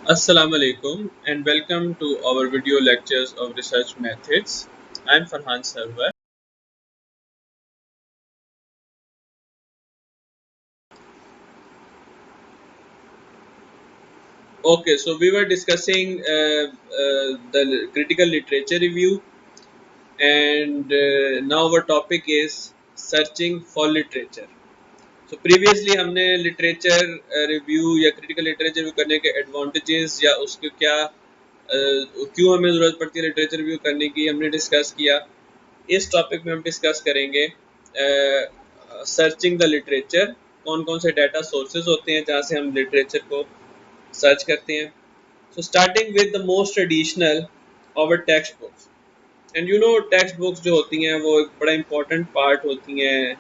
Assalamu alaikum and welcome to our video lectures of research methods. I'm Farhan Sarwar. Okay, so we were discussing the critical literature review, and now our topic is searching for literature. So previously हमने literature review या critical literature review करने के advantages या उसके क्या क्यों हमें ज़रूरत पड़ती है literature review करने की हमने डिस्कस किया। इस टॉपिक में हम डिस्कस करेंगे सर्चिंग द लिटरेचर, कौन कौन से डाटा सोर्सेज होते हैं जहाँ से हम लिटरेचर को सर्च करते हैं। So starting with the most traditional our text books, and you know text books जो होती हैं वो एक बड़ा इंपॉर्टेंट पार्ट होती हैं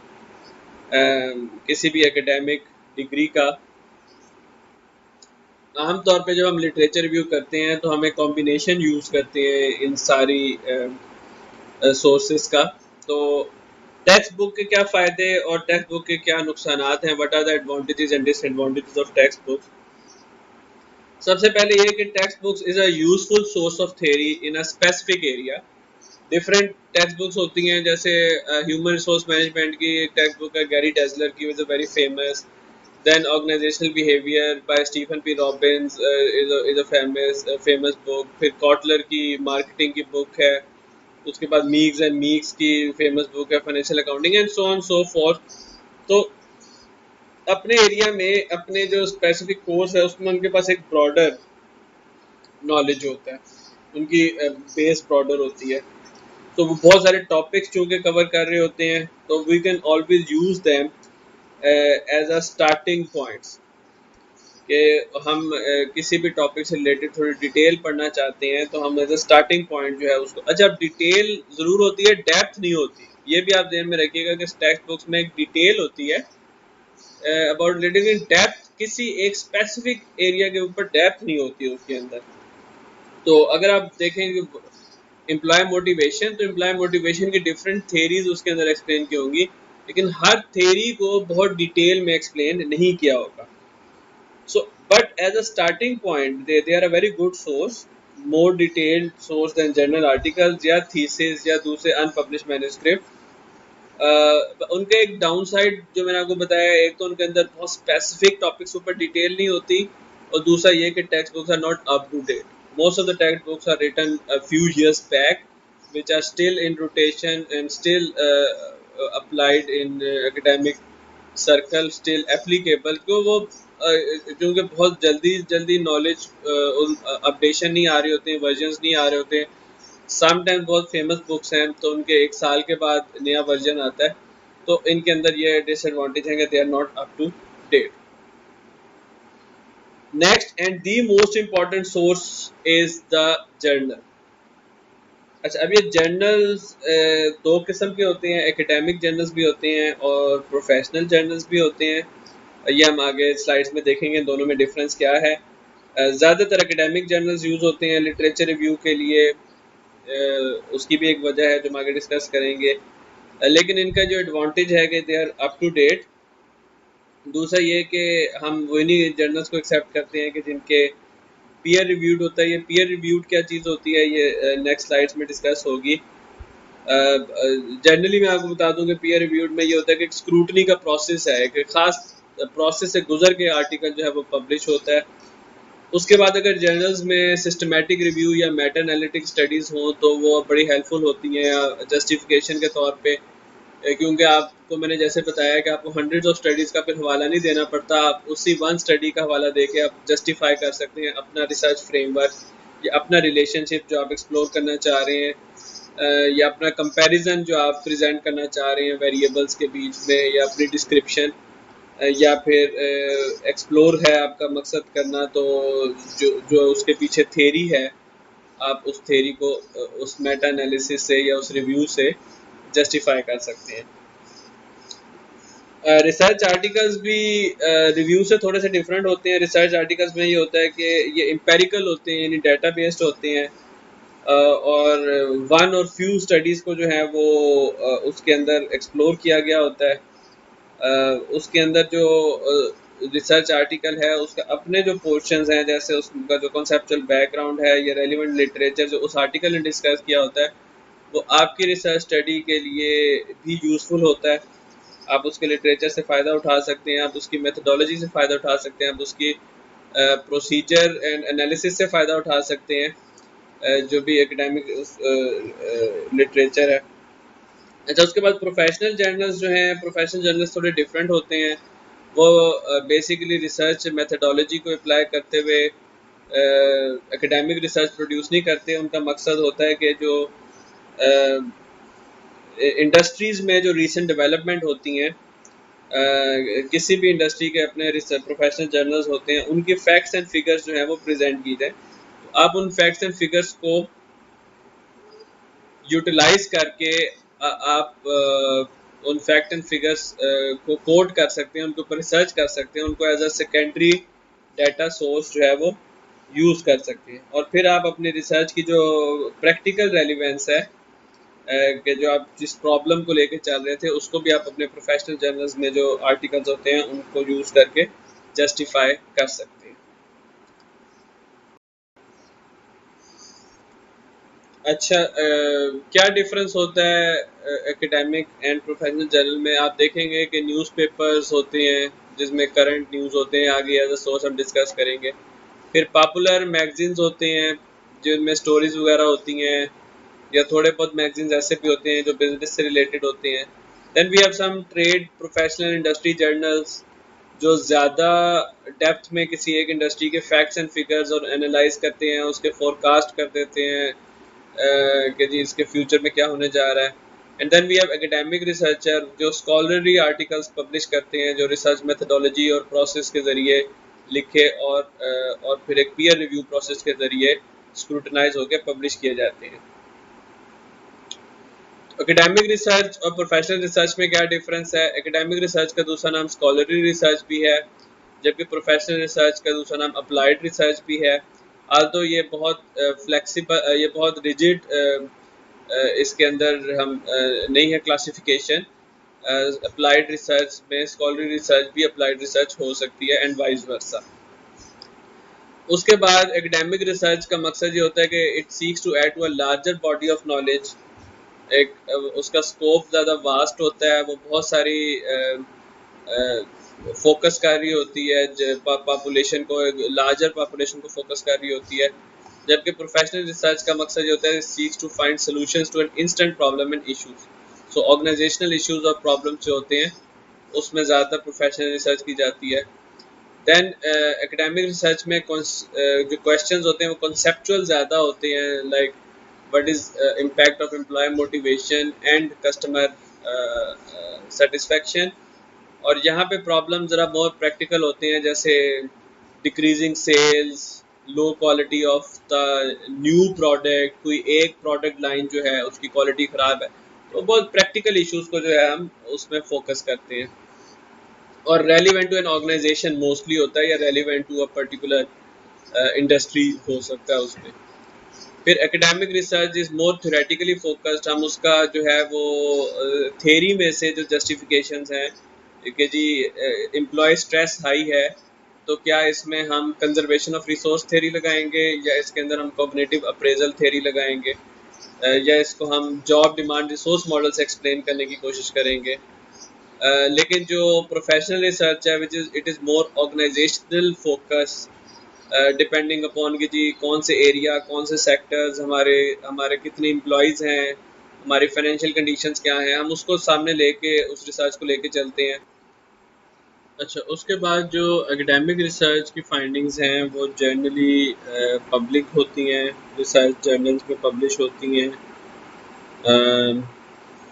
किसी भी एकेडमिक डिग्री का। आमतौर पे जब हम लिटरेचर रिव्यू करते हैं तो हम एक कॉम्बिनेशन यूज़ करते हैं इन सारी सोर्सेज का। तो टेक्स्ट बुक के क्या फ़ायदे और टेक्स्ट बुक के क्या नुकसानात हैं, what are the advantages and disadvantages of text books. सबसे पहले ये कि text books is a useful source of theory in a specific area. Different text books होती हैं, जैसे ह्यूमन रिसोर्स मैनेजमेंट की एक टेक्स्ट बुक है गैरी डेजलर की, is a very famous. Then organisational behaviour by Stephen P Robbins is a famous book. फिर Kotler की marketing की बुक है। उसके बाद मीग्स एंड मीग्स की फेमस बुक है financial accounting and so on so fourth. तो अपने एरिया में अपने जो स्पेसिफिक कोर्स है उसमें उनके पास एक ब्रॉडर नॉलेज होता है, उनकी बेस ब्रॉडर होती है। तो वो बहुत सारे टॉपिक्स चूँकि कवर कर रहे होते हैं, तो we can always use them as a starting points कि हम किसी भी टॉपिक से रिलेटेड थोड़ी डिटेल पढ़ना चाहते हैं तो हम एज अ स्टार्टिंग पॉइंट जो है उसको, अच्छा डिटेल ज़रूर होती है, डेप्थ नहीं होती। ये भी आप ध्यान में रखिएगा कि टेक्स्ट बुक्स में एक डिटेल होती है अबाउट रीडिंग इन डेप्थ, किसी एक स्पेसिफिक एरिया के ऊपर डेप्थ नहीं होती है उसके अंदर। तो अगर आप देखेंगे एम्प्लॉय मोटिवेशन, तो एम्प्लॉय मोटिवेशन की डिफरेंट थेरीज उसके अंदर एक्सप्लेन की होंगी, लेकिन हर थेरी को बहुत डिटेल में एक्सप्लेन नहीं किया होगा। So, but as a starting point, they are a very good source, more detailed source than journal articles या thesis या दूसरे unpublished manuscript। उनके एक डाउन साइड जो मैंने आपको बताया, एक तो उनके अंदर बहुत स्पेसिफिक टॉपिक्स ऊपर डिटेल नहीं होती, और दूसरा ये कि text books are not up to date. Most of the text books are written a few years back, which are still in rotation and still applied in academic circle, still applicable, क्यों वो क्योंकि बहुत जल्दी जल्दी knowledge updation नहीं आ रहे होते हैं, वर्जन्स नहीं आ रहे होते हैं। सम टाइम बहुत फेमस बुक्स हैं तो उनके एक साल के बाद नया वर्जन आता है, तो इनके अंदर ये डिसएडवांटेज है कि they are not up to date. Next and the most important source is the journal. अच्छा, अब ये जर्नल्स दो किस्म के होते हैं, एकेडमिक जर्नल्स भी होते हैं और प्रोफेशनल जर्नल्स भी होते हैं। ये हम आगे स्लाइड्स में देखेंगे दोनों में डिफरेंस क्या है। ज़्यादातर एकेडमिक जर्नल्स यूज़ होते हैं लिटरेचर रिव्यू के लिए, उसकी भी एक वजह है जो हम आगे डिस्कस करेंगे। लेकिन इनका जो एडवांटेज है कि they are up to date. दूसरा ये कि हम वही जर्नल्स को एक्सेप्ट करते हैं कि जिनके पीयर रिव्यूड होता है। ये पीयर रिव्यूड क्या चीज़ होती है, ये नेक्स्ट स्लाइड्स में डिस्कस होगी। जनरली मैं आपको बता दूं कि पीयर रिव्यूड में ये होता है कि एक स्क्रूटनी का प्रोसेस है, एक खास प्रोसेस से गुजर के आर्टिकल जो है वो पब्लिश होता है। उसके बाद अगर जर्नल्स में सिस्टमेटिक रिव्यू या मेटा एनालिटिक स्टडीज़ हों तो वो बड़ी हेल्पफुल होती हैं जस्टिफिकेशन के तौर पे, क्योंकि आपको मैंने जैसे बताया कि आपको हंड्रेड्स ऑफ स्टडीज़ का फिर हवाला नहीं देना पड़ता, आप उसी वन स्टडी का हवाला दे के आप जस्टिफाई कर सकते हैं अपना रिसर्च फ्रेमवर्क या अपना रिलेशनशिप जो आप एक्सप्लोर करना चाह रहे हैं, या अपना कंपैरिजन जो आप प्रेजेंट करना चाह रहे हैं वेरिएबल्स के बीच में, या अपनी डिस्क्रिप्शन, या फिर एक्सप्लोर है आपका मकसद करना, तो जो जो उसके पीछे थेरी है आप उस थेरी को उस मेटा एनालिसिस से या उस रिव्यू से जस्टिफाई कर सकते हैं। रिसर्च आर्टिकल्स भी रिव्यू से थोड़े से डिफरेंट होते हैं। रिसर्च आर्टिकल्स में ये होता है कि ये एम्पेरिकल होते हैं, यानी डाटा बेस्ड होते हैं, और वन और फ्यू स्टडीज़ को जो है वो उसके अंदर एक्सप्लोर किया गया होता है। उसके अंदर जो रिसर्च आर्टिकल है उसका अपने जो पोर्शंस हैं, जैसे उसका जो कॉन्सेप्चुअल बैकग्राउंड है या रेलिवेंट लिटरेचर जो उस आर्टिकल ने डिस्कस किया होता है, वो आपकी रिसर्च स्टडी के लिए भी यूज़फुल होता है। आप उसके लिटरेचर से फ़ायदा उठा सकते हैं, आप उसकी मेथोडोलॉजी से फ़ायदा उठा सकते हैं, आप उसकी प्रोसीजर एंड एनालिसिस से फ़ायदा उठा सकते हैं, जो भी एकेडमिक लिटरेचर है। अच्छा, उसके बाद प्रोफेशनल जर्नल्स जो हैं, प्रोफेशनल जर्नल्स थोड़े डिफरेंट होते हैं। वो बेसिकली रिसर्च मेथोडोलॉजी को अप्लाई करते हुए एकेडमिक रिसर्च प्रोड्यूस नहीं करते। उनका मकसद होता है कि जो इंडस्ट्रीज़ में जो रीसेंट डेवलपमेंट होती हैं, किसी भी इंडस्ट्री के अपने प्रोफेशनल जर्नल्स होते हैं, उनकी फैक्ट्स एंड फिगर्स जो हैं वो प्रेजेंट की जाए। तो आप उन फैक्ट्स एंड फिगर्स को यूटिलाइज करके आप उन फैक्ट एंड फिगर्स को कोट कर सकते हैं, उनके ऊपर रिसर्च कर सकते हैं, उनको as a secondary data source जो है वो यूज़ कर सकते हैं। और फिर आप अपनी रिसर्च की जो प्रैक्टिकल रेलिवेंस है, कि जो आप जिस प्रॉब्लम को लेके चल रहे थे उसको भी आप अपने प्रोफेशनल जर्नल्स में जो आर्टिकल्स होते हैं उनको यूज़ करके जस्टिफाई कर सकते हैं। अच्छा, क्या डिफरेंस होता है एकेडमिक एंड प्रोफेशनल जर्नल में? आप देखेंगे कि न्यूज़पेपर्स होते हैं जिसमें करंट न्यूज़ होते हैं, आगे एज अ सोर्स हम डिस्कस करेंगे। फिर पॉपुलर मैगजीन्स होते हैं जिनमें स्टोरीज वगैरह होती हैं, या थोड़े बहुत मैगजीन्स ऐसे भी होते हैं जो बिजनेस से रिलेटेड होते हैं। Then we have some trade professional industry journals जो ज़्यादा डेप्थ में किसी एक इंडस्ट्री के फैक्ट्स एंड फिगर्स और एनालाइज करते हैं, उसके फोरकास्ट कर देते हैं कि जी इसके फ्यूचर में क्या होने जा रहा है। And then we have academic researcher जो स्कॉलरली आर्टिकल्स पब्लिश करते हैं, जो रिसर्च मेथोडोलॉजी और प्रोसेस के ज़रिए लिखे और फिर एक पीयर रिव्यू प्रोसेस के ज़रिए स्क्रूटनाइज होकर पब्लिश किए जाते हैं। एकेडमिक रिसर्च और प्रोफेशनल रिसर्च में क्या डिफरेंस है? एकेडमिक रिसर्च का दूसरा नाम स्कॉलरली रिसर्च भी है, जबकि प्रोफेशनल रिसर्च का दूसरा नाम अप्लाइड रिसर्च भी है। आल्दो ये बहुत फ्लेक्सिबल, ये बहुत रिजिड इसके अंदर हम नहीं है क्लासिफिकेशन। अप्लाइड रिसर्च में स्कॉलरली रिसर्च भी अप्लाइड रिसर्च हो सकती है एंड वाइस वर्सा। उसके बाद एकेडमिक रिसर्च का मकसद ये होता है कि it seeks to add to a larger body of knowledge. एक उसका स्कोप ज़्यादा वास्ट होता है, वो बहुत सारी फोकस कर रही होती है, पॉपुलेशन को, लार्जर पॉपुलेशन को फोकस कर रही होती है। जबकि प्रोफेशनल रिसर्च का मकसद ये होता है seeks to find solutions to an instant problem and issues. So organisational issues और प्रॉब्लम्स जो होते हैं उसमें ज़्यादातर प्रोफेशनल रिसर्च की जाती है। देन एकेडमिक रिसर्च में जो क्वेश्चंस होते हैं वो कॉन्सेप्चुअल ज़्यादा होते हैं, like what is impact of employ motivation and customer satisfaction. और यहाँ पे प्रॉब्लम ज़रा बहुत प्रैक्टिकल होते हैं, जैसे decreasing sales, low quality of the new product, कोई एक प्रोडक्ट लाइन जो है उसकी क्वालिटी ख़राब है, तो बहुत प्रैक्टिकल इश्यूज को जो है हम उसमें फोकस करते हैं। और relevant to an organisation mostly होता है, या relevant to a particular industry हो सकता है उसमें। फिर academic research is more theoretically focused. हम उसका जो है वो थेरी में से जो जस्टिफिकेशंस हैं कि जी एम्प्लॉय स्ट्रेस हाई है, तो क्या इसमें हम कंजर्वेशन ऑफ रिसोर्स थेरी लगाएंगे, या इसके अंदर हम कॉग्निटिव अप्रेजल थेरी लगाएंगे, या इसको हम जॉब डिमांड रिसोर्स मॉडल से एक्सप्लेन करने की कोशिश करेंगे। लेकिन जो प्रोफेशनल रिसर्च है which is it is more organisational focus, depending upon कि जी कौन से एरिया, कौन से सेक्टर्स, हमारे हमारे कितने एम्प्लॉयज़ हैं, हमारी फाइनेंशियल कंडीशंस क्या हैं, हम उसको सामने लेके उस रिसर्च को लेके चलते हैं। अच्छा, उसके बाद जो एकेडमिक रिसर्च की फाइंडिंग्स हैं वो जनरली पब्लिक होती हैं, रिसर्च जर्नल्स में पब्लिश होती हैं।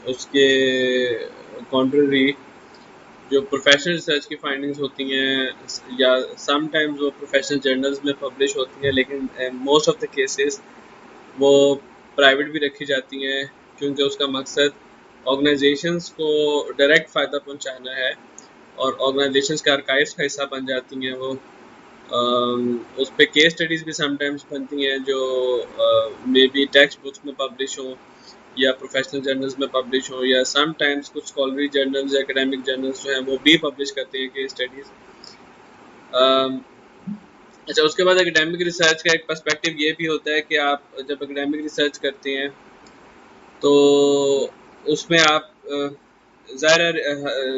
उसके कॉन्ट्ररी जो प्रोफेशनल रिसर्च की फाइंडिंग्स होती हैं या सम टाइम्स वो प्रोफेशनल जर्नल्स में पब्लिश होती हैं, लेकिन मोस्ट ऑफ द केसेस वो प्राइवेट भी रखी जाती हैं, क्योंकि उसका मकसद ऑर्गेनाइजेशंस को डायरेक्ट फ़ायदा पहुंचाना है, और ऑर्गेनाइजेशंस के आर्काइव्स का हिस्सा बन जाती हैं वो। उस पे केस स्टडीज़ भी समटाइम्स बनती हैं जो मे बी टेक्स्ट बुक्स में पब्लिश हो, या प्रोफेशनल जर्नल्स में पब्लिश हो, या सम टाइम्स कुछ स्कॉलरी जर्नल्स या एकेडमिक जर्नल्स जो हैं वो भी पब्लिश करते हैं केस स्टडीज़। अच्छा, उसके बाद एकेडमिक रिसर्च का एक पर्सपेक्टिव ये भी होता है कि आप जब एकेडमिक रिसर्च करते हैं तो उसमें आप ज़ाहिर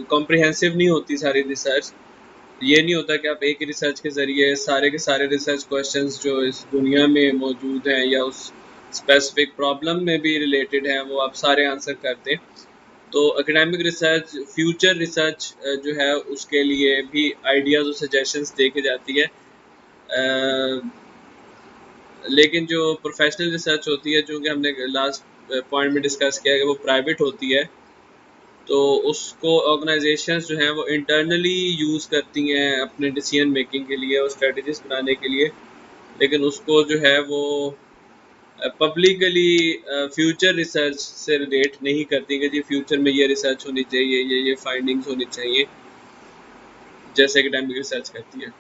कॉम्प्रिहेंसिव नहीं होती सारी रिसर्च। ये नहीं होता कि आप एक ही रिसर्च के ज़रिए सारे के सारे रिसर्च क्वेश्चंस जो इस दुनिया में मौजूद हैं या उस स्पेसिफिक प्रॉब्लम में भी रिलेटेड हैं वो आप सारे आंसर कर दें। तो एकेडमिक रिसर्च फ्यूचर रिसर्च जो है उसके लिए भी आइडियाज़ और सजेशंस दे के जाती है। लेकिन जो प्रोफेशनल रिसर्च होती है, जो कि हमने लास्ट पॉइंट में डिस्कस किया कि वो प्राइवेट होती है, तो उसको ऑर्गेनाइजेशंस जो हैं वो इंटरनली यूज़ करती हैं अपने डिसीजन मेकिंग के लिए और स्ट्रेटजीज बनाने के लिए, लेकिन उसको जो है वो पब्लिकली फ्यूचर रिसर्च से रिलेट नहीं करती कि जी फ्यूचर में ये रिसर्च होनी चाहिए, ये फाइंडिंग्स होनी चाहिए, जैसे एकेडमिक रिसर्च करती है।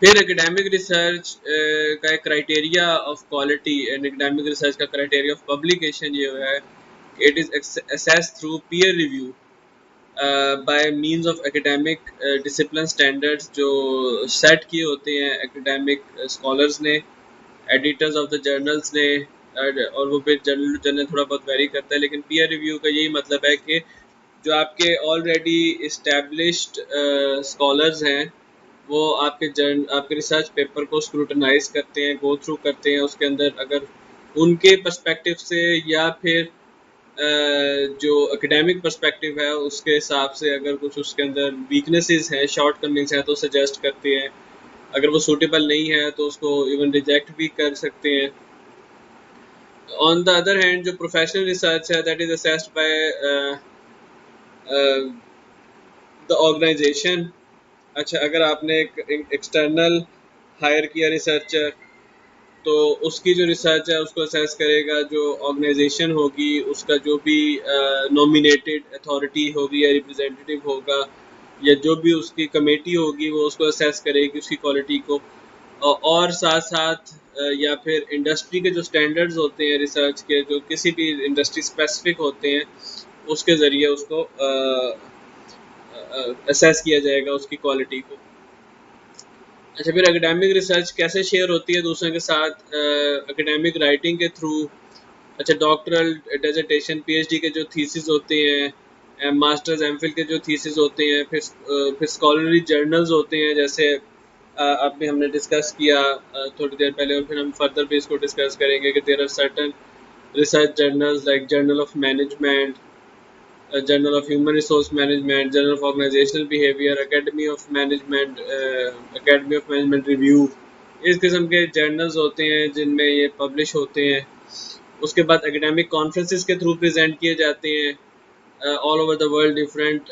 फिर एकेडमिक रिसर्च का एक criteria of quality and academic research का क्राइटेरिया ऑफ पब्लिकेशन ये है, it is assessed through peer review by means of academic discipline standards जो सेट किए होते हैं एकेडमिक स्कॉलर्स ने, एडिटर्स ऑफ द जर्नल्स ने, और वो फिर जर्नल जर्नल थोड़ा बहुत वेरी करता है, लेकिन पीयर रिव्यू का यही मतलब है कि जो आपके ऑलरेडी इस्टेब्लिश्ड स्कॉलर्स हैं वो आपके रिसर्च पेपर को स्क्रूटनाइज करते हैं, गो थ्रू करते हैं, उसके अंदर अगर उनके पर्सपेक्टिव से या फिर जो एकेडमिक पर्सपेक्टिव है उसके हिसाब से अगर कुछ उसके अंदर वीकनेसेस हैं, शॉर्ट कमिंग्स हैं, तो सजेस्ट करते हैं। अगर वो सूटेबल नहीं है तो उसको इवन रिजेक्ट भी कर सकते हैं। ऑन द अदर हैंड जो प्रोफेशनल रिसर्च है that is assessed by the organisation. अच्छा, अगर आपने एक एक्सटर्नल हायर किया रिसर्चर, तो उसकी जो रिसर्च है उसको असेस करेगा जो ऑर्गेनाइजेशन होगी, उसका जो भी नॉमिनेटेड अथॉरिटी होगी या रिप्रेजेंटेटिव होगा या जो भी उसकी कमेटी होगी वो उसको असेस करेगी उसकी क्वालिटी को। और साथ साथ या फिर इंडस्ट्री के जो स्टैंडर्ड्स होते हैं रिसर्च के, जो किसी भी इंडस्ट्री स्पेसिफिक होते हैं, उसके ज़रिए उसको असेस किया जाएगा उसकी क्वालिटी को। अच्छा, फिर एकेडमिक रिसर्च कैसे शेयर होती है दूसरों के साथ? एकेडमिक राइटिंग के थ्रू। अच्छा, डॉक्टरल डेजर्टेशन पीएचडी के जो थीसिस होते हैं, मास्टर्स एमफिल के जो थीसिस होते हैं, फिर स्कॉलरली जर्नल्स होते हैं, जैसे अभी हमने डिस्कस किया थोड़ी देर पहले, और फिर हम फर्दर भी इसको डिस्कस करेंगे कि there are certain research journals like journal of management, journal of human resource management, journal of organisational behaviour, academy of management, academy of management review. इस किस्म के जर्नल्स होते हैं जिनमें ये पब्लिश होते हैं। उसके बाद एकेडमिक कॉन्फ्रेंसेस के थ्रू प्रेजेंट किए जाते हैं all over the world, different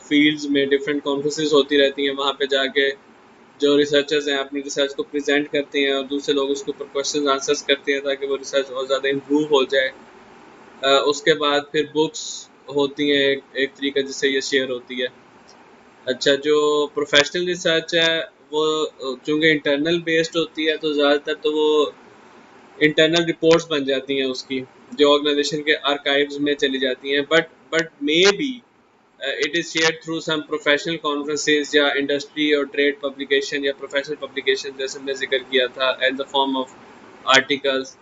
fields में डिफरेंट कॉन्फ्रेंसेस होती रहती हैं। वहाँ पे जाके जो रिसर्चर्स हैं अपनी रिसर्च को प्रेजेंट करते हैं और दूसरे लोग उसके ऊपर क्वेश्चन आंसर्स करते हैं ताकि वो रिसर्च और ज़्यादा इम्प्रूव हो जाए। उसके बाद फिर बुक्स होती हैं एक तरीका जिससे ये शेयर होती है। अच्छा, जो प्रोफेशनल रिसर्च है वो चूँकि इंटरनल बेस्ड होती है तो ज़्यादातर तो वो इंटरनल रिपोर्ट्स बन जाती हैं उसकी, जो ऑर्गेनाइजेशन के आर्काइव्स में चली जाती हैं, but may be it is shared through some professional conferences या इंडस्ट्री और ट्रेड पब्लिकेशन या प्रोफेशनल पब्लिकेशन, जैसे हमने जिक्र किया था, at the form of articles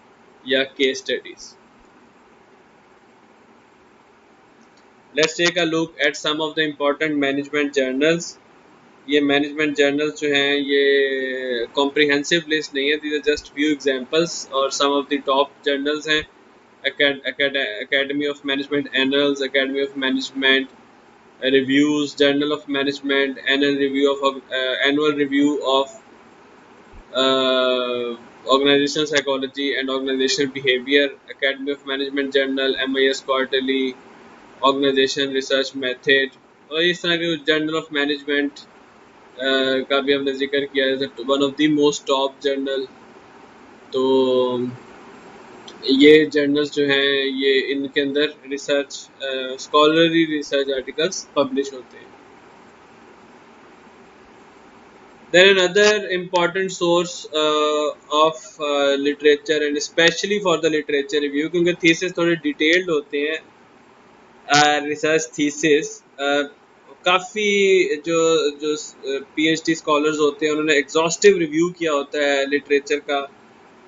या case studies. Let's take a look at some of the important management journals. ये मैनेजमेंट जर्नल्स जो हैं ये कॉम्प्रिहेंसिव लिस्ट नहीं है, these are just few examples और some of the top journals हैं। Academy of Management Annals, Academy of Management Reviews, Journal of Management, Annual Review of Organizational Psychology and Organizational Behavior, Academy of Management Journal, MIS Quarterly, Organization Research Method, और इस तरह के journal of management का भी हमने जिक्र किया है, one of the most top journal. तो ये जर्नल्स जो हैं ये इनके अंदर research scholarly research articles publish होते हैं। Then another important source of literature and especially for the literature review, क्योंकि thesis थोड़े डिटेल्ड होते हैं, रिसर्च थीसिस काफ़ी जो जो पीएचडी स्कॉलर्स होते हैं उन्होंने एग्जॉस्टिव रिव्यू किया होता है लिटरेचर का।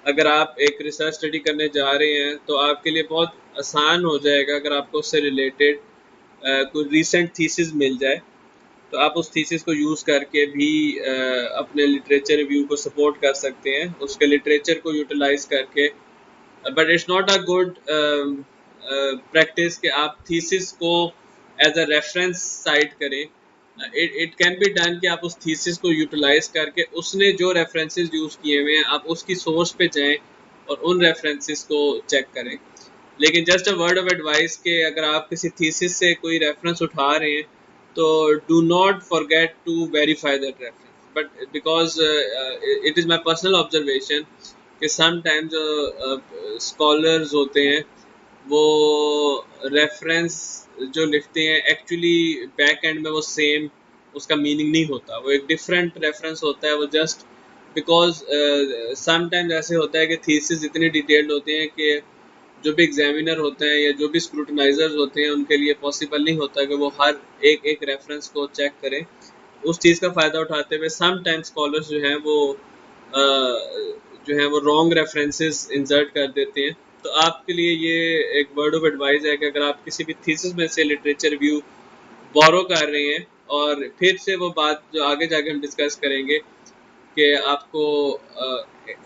अगर आप एक रिसर्च स्टडी करने जा रहे हैं तो आपके लिए बहुत आसान हो जाएगा अगर आपको उससे रिलेटेड कोई रीसेंट थीसिस मिल जाए, तो आप उस थीसिस को यूज़ करके भी अपने लिटरेचर रिव्यू को सपोर्ट कर सकते हैं, उसके लिटरेचर को यूटिलाइज करके। But it's not a good practice कि आप थीसिस को एज अ रेफरेंस साइट करें। इट कैन बी डन कि आप उस थीसिस को यूटिलाइज करके उसने जो रेफरेंसेस यूज़ किए हुए हैं आप उसकी सोर्स पे जाएं और उन रेफरेंसेस को चेक करें। लेकिन just a word of advice कि अगर आप किसी थीसिस से कोई रेफरेंस उठा रहे हैं तो do not forget to verify that reference, but because it is my personal observation कि समटाइम्स स्कॉलर्स होते हैं वो रेफरेंस जो लिखते हैं एक्चुअली बैक एंड में वो सेम उसका मीनिंग नहीं होता, वो एक डिफरेंट रेफरेंस होता है। वो जस्ट बिकॉज समटाइम्स ऐसे होता है कि थीसिस इतनी डिटेल्ड होते हैं कि जो भी एग्जामिनर होते हैं या जो भी स्क्रूटनाइजर्स होते हैं उनके लिए पॉसिबल नहीं होता कि वो हर एक एक रेफरेंस को चेक करें। उस चीज़ का फ़ायदा उठाते हुए सम टाइम स्कॉलर्स जो हैं वो रॉन्ग रेफरेंसेस इंसर्ट कर देते हैं। तो आपके लिए ये एक वर्ड ऑफ एडवाइस है कि अगर आप किसी भी थीसिस में से लिटरेचर रिव्यू बोरो कर रहे हैं, और फिर से वो बात जो आगे जाके हम डिस्कस करेंगे कि आपको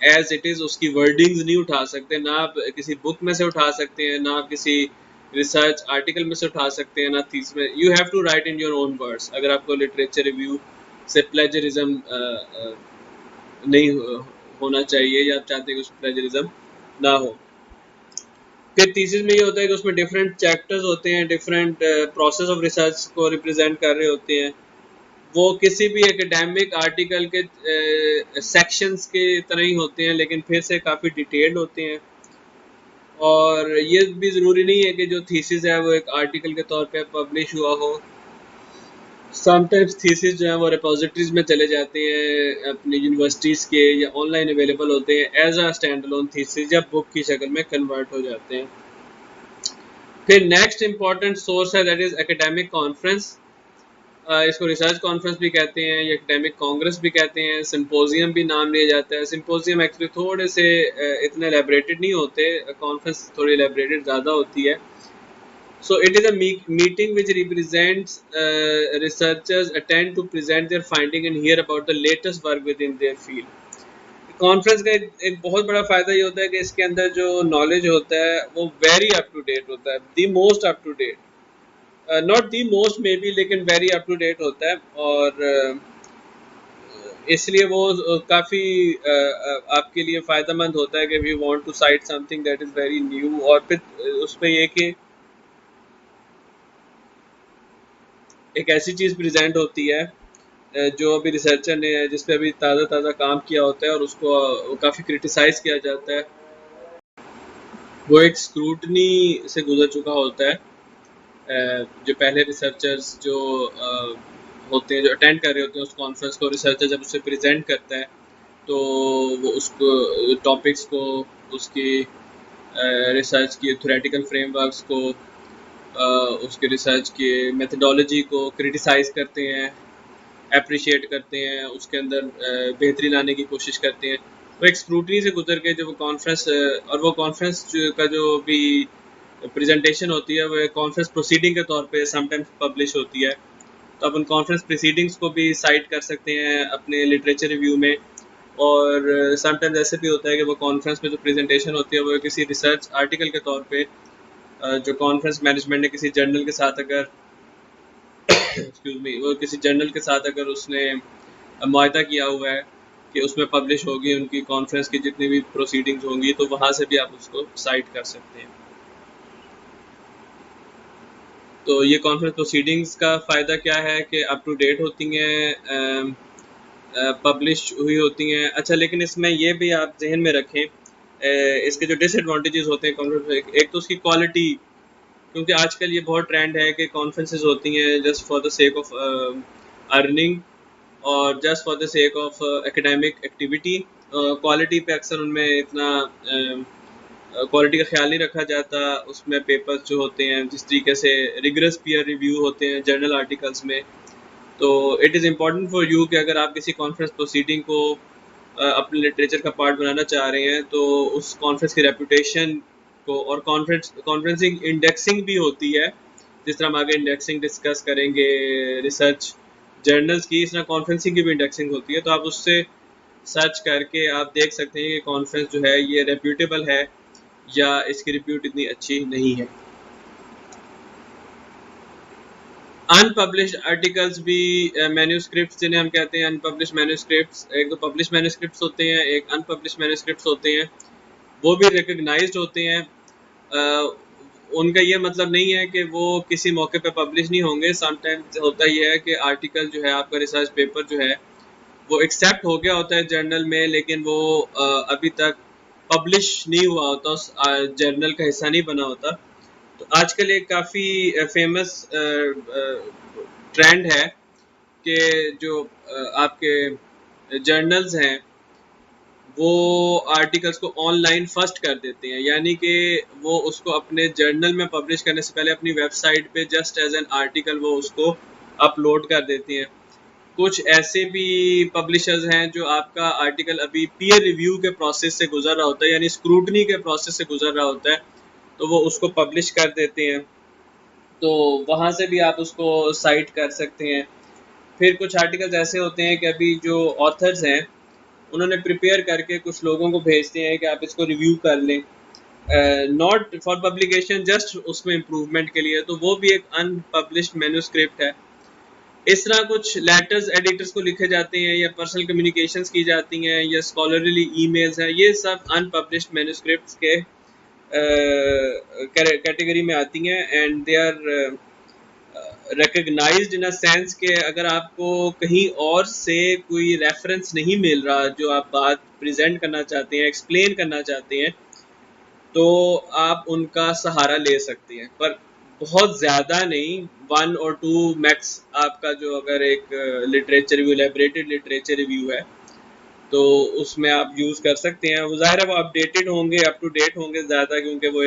एज इट इज़ उसकी वर्डिंग्स नहीं उठा सकते, ना आप किसी बुक में से उठा सकते हैं, ना आप किसी रिसर्च आर्टिकल में से उठा सकते हैं, ना थीस में। You have to write in your own words अगर आपको लिटरेचर रिव्यू से प्लेजरिज्म नहीं होना चाहिए या आप चाहते हैं कि उसमें प्लेजरिज्म ना हो। फिर थीसिस में ये होता है कि उसमें डिफरेंट चैप्टर्स होते हैं, डिफरेंट प्रोसेस ऑफ रिसर्च को रिप्रेजेंट कर रहे होते हैं। वो किसी भी एकेडमिक आर्टिकल के सेक्शंस के तरह ही होते हैं, लेकिन फिर से काफ़ी डिटेल्ड होते हैं। और ये भी ज़रूरी नहीं है कि जो थीसिस है वो एक आर्टिकल के तौर पे पब्लिश हुआ हो। समटाइम्स थीसिस जो है वो रिपोजिटरीज में चले जाते हैं अपनी यूनिवर्सिटीज़ के, या ऑनलाइन अवेलेबल होते हैं as a stand alone thesis या बुक की शक्ल में कन्वर्ट हो जाते हैं। फिर नेक्स्ट इंपॉर्टेंट सोर्स है दैट इज़ एकेडमिक कॉन्फ्रेंस। इसको रिसर्च कॉन्फ्रेंस भी कहते हैं या एकेडमिक कांग्रेस भी कहते हैं, सिंपोजियम भी नाम लिया जाता है। सिंपोजियम एक्चुअली थोड़े से इतने एलेबरेटेड नहीं होते, कॉन्फ्रेंस थोड़ी एलेबरेटेड ज़्यादा होती है। So it is a meeting which represents researchers attend to present their finding and hear about the latest work within their field. Conference का एक बहुत बड़ा फ़ायदा ये होता है कि इसके अंदर जो नॉलेज होता है वो वेरी अप टू डेट होता है, the most up to date, not the most may be, लेकिन वेरी अप टू डेट होता है। और इसलिए वो काफ़ी आपके लिए फ़ायदेमंद होता है कि we want to cite something that is very new. और फिर उसमें ये कि एक ऐसी चीज़ प्रेजेंट होती है जो अभी रिसर्चर ने जिस पे अभी ताज़ा काम किया होता है और उसको काफ़ी क्रिटिसाइज़ किया जाता है, वो एक स्क्रूटनी से गुजर चुका होता है। जो पहले रिसर्चर्स जो होते हैं, जो अटेंड कर रहे होते हैं उस कॉन्फ्रेंस को, रिसर्चर जब उसे प्रेजेंट करता है तो वो उसको टॉपिक्स को, उसकी रिसर्च की थ्योरेटिकल फ्रेमवर्क्स को, उसके रिसर्च के मेथडोलॉजी को क्रिटिसाइज़ करते हैं, अप्रिशिएट करते हैं, उसके अंदर बेहतरी लाने की कोशिश करते हैं। वो एक स्क्रूटनी से गुजर के जो वो कॉन्फ्रेंस, और वो कॉन्फ्रेंस का जो भी प्रेजेंटेशन होती है वो कॉन्फ्रेंस प्रोसीडिंग के तौर पे समटाइम्स पब्लिश होती है। तो आप उन कॉन्फ्रेंस प्रोसीडिंग्स को भी साइट कर सकते हैं अपने लिटरेचर रिव्यू में। और समटाइम्स ऐसे भी होता है कि वो कॉन्फ्रेंस में जो प्रेजेंटेशन होती है वो किसी रिसर्च आर्टिकल के तौर पे जो कॉन्फ्रेंस मैनेजमेंट ने किसी जर्नल के साथ अगर एक्सक्यूज मी, वो किसी जर्नल के साथ अगर उसने मुआहदा किया हुआ है कि उसमें पब्लिश होगी उनकी कॉन्फ्रेंस की जितनी भी प्रोसीडिंग्स होंगी, तो वहाँ से भी आप उसको साइट कर सकते हैं। तो ये कॉन्फ्रेंस प्रोसीडिंग्स का फ़ायदा क्या है कि अप टू डेट होती हैं, पब्लिश हुई होती हैं। अच्छा, लेकिन इसमें ये भी आप जहन में रखें, इसके जो डिसएडवांटेजेस होते हैं कॉन्फ्रेंस, एक तो उसकी क्वालिटी, क्योंकि आजकल ये बहुत ट्रेंड है कि कॉन्फ्रेंसेस होती हैं just for the sake of earning और just for the sake of academic activity. Quality पे अक्सर उनमें इतना क्वालिटी का ख्याल नहीं रखा जाता। उसमें पेपर्स जो होते हैं जिस तरीके से रिगरस पीयर रिव्यू होते हैं जर्नल आर्टिकल्स में, तो it is important for you कि अगर आप किसी कॉन्फ्रेंस प्रोसीडिंग को अपने लिटरेचर का पार्ट बनाना चाह रहे हैं तो उस कॉन्फ्रेंस की रेपुटेशन को, और कॉन्फ्रेंसिंग इंडेक्सिंग भी होती है, जिस तरह हम आगे इंडेक्सिंग डिस्कस करेंगे रिसर्च जर्नल्स की, इस तरह कॉन्फ्रेंसिंग की भी इंडेक्सिंग होती है। तो आप उससे सर्च करके आप देख सकते हैं कि कॉन्फ्रेंस जो है ये रेप्यूटेबल है या इसकी रिप्यूट इतनी अच्छी नहीं है। अनपब्लिश्ड आर्टिकल्स भी मैन्यूस्क्रिप्ट्स जिन्हें हम कहते हैं अनपब्लिश्ड मैन्यूस्क्रिप्ट्स, एक तो पब्लिश मैन्यूस्क्रिप्ट्स होते हैं, एक अनपब्लिश्ड मैन्यूस्क्रिप्ट्स होते हैं, वो भी रिकग्नाइज्ड होते हैं। उनका ये मतलब नहीं है कि वो किसी मौके पे पब्लिश नहीं होंगे। समटाइम्स होता ही है कि आर्टिकल जो है आपका रिसर्च पेपर जो है वो एक्सेप्ट हो गया होता है जर्नल में, लेकिन वो अभी तक पब्लिश नहीं हुआ होता, उस जर्नल का हिस्सा नहीं बना होता। तो आजकल एक काफ़ी फेमस ट्रेंड है कि जो आपके जर्नल्स हैं वो आर्टिकल्स को ऑनलाइन फर्स्ट कर देते हैं, यानी कि वो उसको अपने जर्नल में पब्लिश करने से पहले अपनी वेबसाइट पे जस्ट एज एन आर्टिकल वो उसको अपलोड कर देते हैं। कुछ ऐसे भी पब्लिशर्स हैं जो आपका आर्टिकल अभी पीयर रिव्यू के प्रोसेस से गुजर रहा होता है, यानी स्क्रूटनी के प्रोसेस से गुजर रहा होता है, तो वो उसको पब्लिश कर देते हैं। तो वहाँ से भी आप उसको साइट कर सकते हैं। फिर कुछ आर्टिकल्स ऐसे होते हैं कि अभी जो ऑथर्स हैं उन्होंने प्रिपेयर करके कुछ लोगों को भेजते हैं कि आप इसको रिव्यू कर लें, नॉट फॉर पब्लिकेशन, जस्ट उसमें इम्प्रूवमेंट के लिए, तो वो भी एक अनपब्लिश्ड मैन्यूस्क्रिप्ट है। इस तरह कुछ लेटर्स एडिटर्स को लिखे जाते हैं या पर्सनल कम्युनिकेशंस की जाती हैं या स्कॉलरली ईमेल्स हैं, ये सब अनपब्लिश्ड मैन्यूस्क्रिप्ट्स के कैटेगरी में आती हैं, and they are recognised in a sense कि अगर आपको कहीं और से कोई रेफरेंस नहीं मिल रहा जो आप बात प्रेजेंट करना चाहते हैं, एक्सप्लेन करना चाहते हैं, तो आप उनका सहारा ले सकते हैं, पर बहुत ज़्यादा नहीं, 1 और 2 मैक्स। आपका जो अगर एक लिटरेचर रिव्यू, एलेबरेटेड लिटरेचर रिव्यू है, तो उसमें आप यूज़ कर सकते हैं। वो ज़ाहिर है वो अपडेटेड होंगे, अप टू डेट होंगे ज़्यादा, क्योंकि वो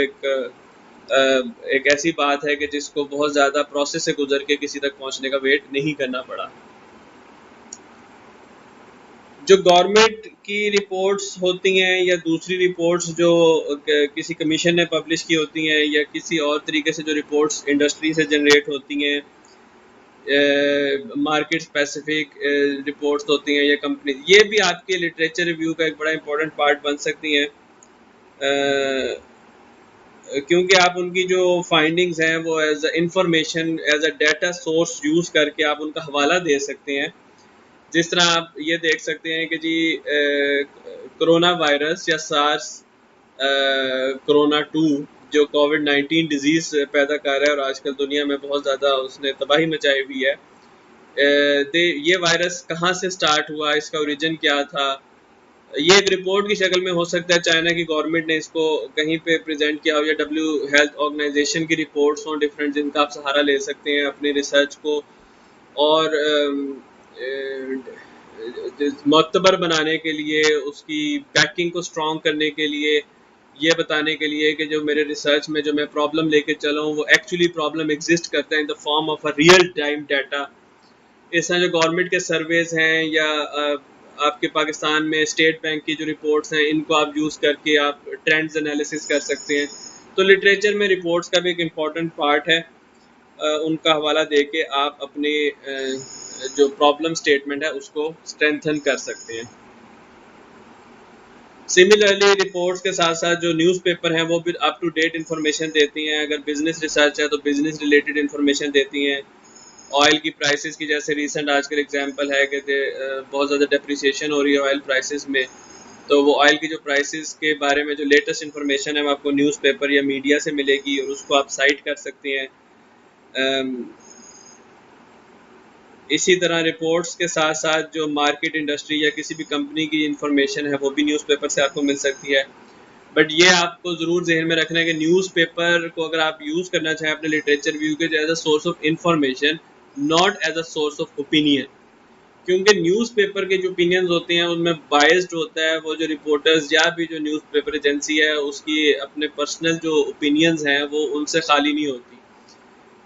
एक ऐसी बात है कि जिसको बहुत ज़्यादा प्रोसेस से गुजर के किसी तक पहुंचने का वेट नहीं करना पड़ा। जो गवर्नमेंट की रिपोर्ट्स होती हैं या दूसरी रिपोर्ट्स जो किसी कमीशन ने पब्लिश की होती हैं या किसी और तरीके से जो रिपोर्ट्स इंडस्ट्री से जनरेट होती हैं, मार्केट स्पेसिफिक रिपोर्ट्स होती हैं या कंपनी, ये भी आपके लिटरेचर रिव्यू का एक बड़ा इंपॉर्टेंट पार्ट बन सकती हैं, क्योंकि आप उनकी जो फाइंडिंग्स हैं वो as a information, as a data source use करके आप उनका हवाला दे सकते हैं। जिस तरह आप ये देख सकते हैं कि जी कोरोना वायरस या सार्स कोरोना 2 जो कोविड-19 डिजीज़ पैदा कर रहा है और आजकल दुनिया में बहुत ज़्यादा उसने तबाही मचाई हुई है, ये वायरस कहाँ से स्टार्ट हुआ, इसका ओरिजिन क्या था, ये एक रिपोर्ट की शक्ल में हो सकता है। चाइना की गवर्नमेंट ने इसको कहीं पे प्रेजेंट किया हो, या डब्ल्यू हेल्थ ऑर्गेनाइजेशन की रिपोर्ट्स हों डिफरेंट, जिनका आप सहारा ले सकते हैं अपनी रिसर्च को और मुअत्तबर बनाने के लिए, उसकी बैकिंग को स्ट्रॉन्ग करने के लिए, ये बताने के लिए कि जो मेरे रिसर्च में जो मैं प्रॉब्लम लेके चला हूँ वो एक्चुअली प्रॉब्लम एग्जिस्ट करता है in the form of a real time data. इस तरह जो गवर्नमेंट के सर्वेज हैं या आपके पाकिस्तान में स्टेट बैंक की जो रिपोर्ट्स हैं, इनको आप यूज़ करके आप ट्रेंड्स एनालिसिस कर सकते हैं। तो लिटरेचर में रिपोर्ट्स का भी एक इम्पॉर्टेंट पार्ट है। उनका हवाला दे के आप अपने जो प्रॉब्लम स्टेटमेंट है उसको स्ट्रेंथन कर सकते हैं। सिमिलरली रिपोर्ट्स के साथ साथ जो न्यूज़पेपर हैं वो भी अप टू डेट इन्फॉर्मेशन देती हैं। अगर बिजनेस रिसर्च है तो बिजनेस रिलेटेड इन्फॉर्मेशन देती हैं। ऑयल की प्राइसेस की जैसे रिसेंट आजकल एग्जांपल है कि बहुत ज़्यादा डेप्रिसिएशन हो रही है ऑयल प्राइसेस में, तो वो ऑयल की जो प्राइसेस के बारे में जो लेटेस्ट इन्फॉर्मेशन है वो आपको न्यूज़पेपर या मीडिया से मिलेगी और उसको आप साइट कर सकते हैं। इसी तरह रिपोर्ट्स के साथ साथ जो मार्केट इंडस्ट्री या किसी भी कंपनी की इंफॉर्मेशन है वो भी न्यूज़पेपर से आपको मिल सकती है। बट ये आपको ज़रूर जहन में रखना है कि न्यूज़पेपर को अगर आप यूज़ करना चाहें अपने लिटरेचर रिव्यू के as a source of information, not as a source of opinion, क्योंकि न्यूज़पेपर के जो ओपिनियंस होते हैं उनमें बायस्ड होता है। वो जो रिपोर्टर्स या भी जो न्यूज़पेपर एजेंसी है उसकी अपने पर्सनल जो ओपिनियंस हैं वो उनसे खाली नहीं होती।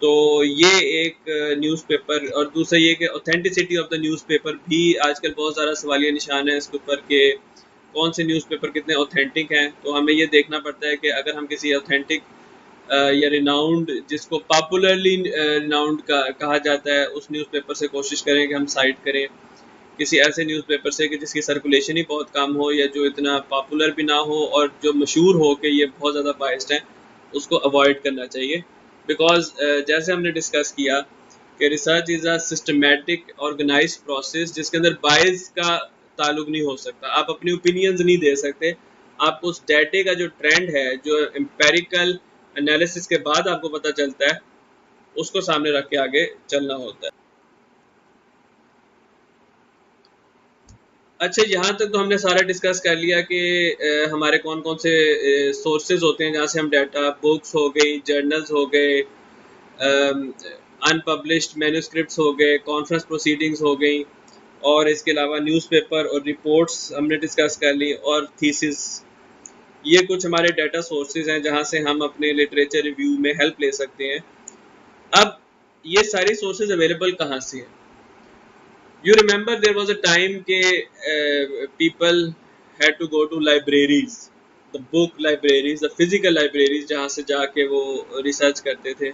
तो ये एक न्यूज़पेपर, और दूसरा ये कि ऑथेंटिसिटी ऑफ द न्यूज़पेपर भी आजकल बहुत ज़्यादा सवालिया निशान है इसके ऊपर कि कौन से न्यूज़पेपर कितने ऑथेंटिक हैं। तो हमें ये देखना पड़ता है कि अगर हम किसी ऑथेंटिक या रिनाउंड, जिसको पॉपुलरली रिनाउंड कहा जाता है, उस न्यूज़पेपर से कोशिश करें कि हम साइट करें किसी ऐसे न्यूज़पेपर से कि जिसकी सर्कुलेशन ही बहुत कम हो या जो इतना पॉपुलर भी ना हो और जो मशहूर हो कि ये बहुत ज़्यादा बाइस्ड है, उसको अवॉइड करना चाहिए। बिकॉज जैसे हमने डिस्कस किया कि research is a systematic organise process जिसके अंदर बायस का ताल्लुक नहीं हो सकता। आप अपनी ओपिनियंस नहीं दे सकते, आपको उस डाटे का जो ट्रेंड है, जो एम्पेरिकल एनालिसिस के बाद आपको पता चलता है, उसको सामने रख के आगे चलना होता है। अच्छा, यहाँ तक तो हमने सारा डिस्कस कर लिया कि हमारे कौन कौन से सोर्सेज होते हैं जहाँ से हम डाटा, बुक्स हो गई, जर्नल्स हो गए, अनपब्लिश्ड मैन्युस्क्रिप्ट्स हो गए, कॉन्फ्रेंस प्रोसीडिंग्स हो गई, और इसके अलावा न्यूज़पेपर और रिपोर्ट्स हमने डिस्कस कर ली, और थीसिस। ये कुछ हमारे डाटा सोर्सेज हैं जहाँ से हम अपने लिटरेचर रिव्यू में हेल्प ले सकते हैं। अब ये सारी सोर्सेज अवेलेबल कहाँ से हैं? You remember there was a time के people had to go to libraries, the book libraries, the physical libraries, जहाँ से जाके वो रिसर्च करते थे।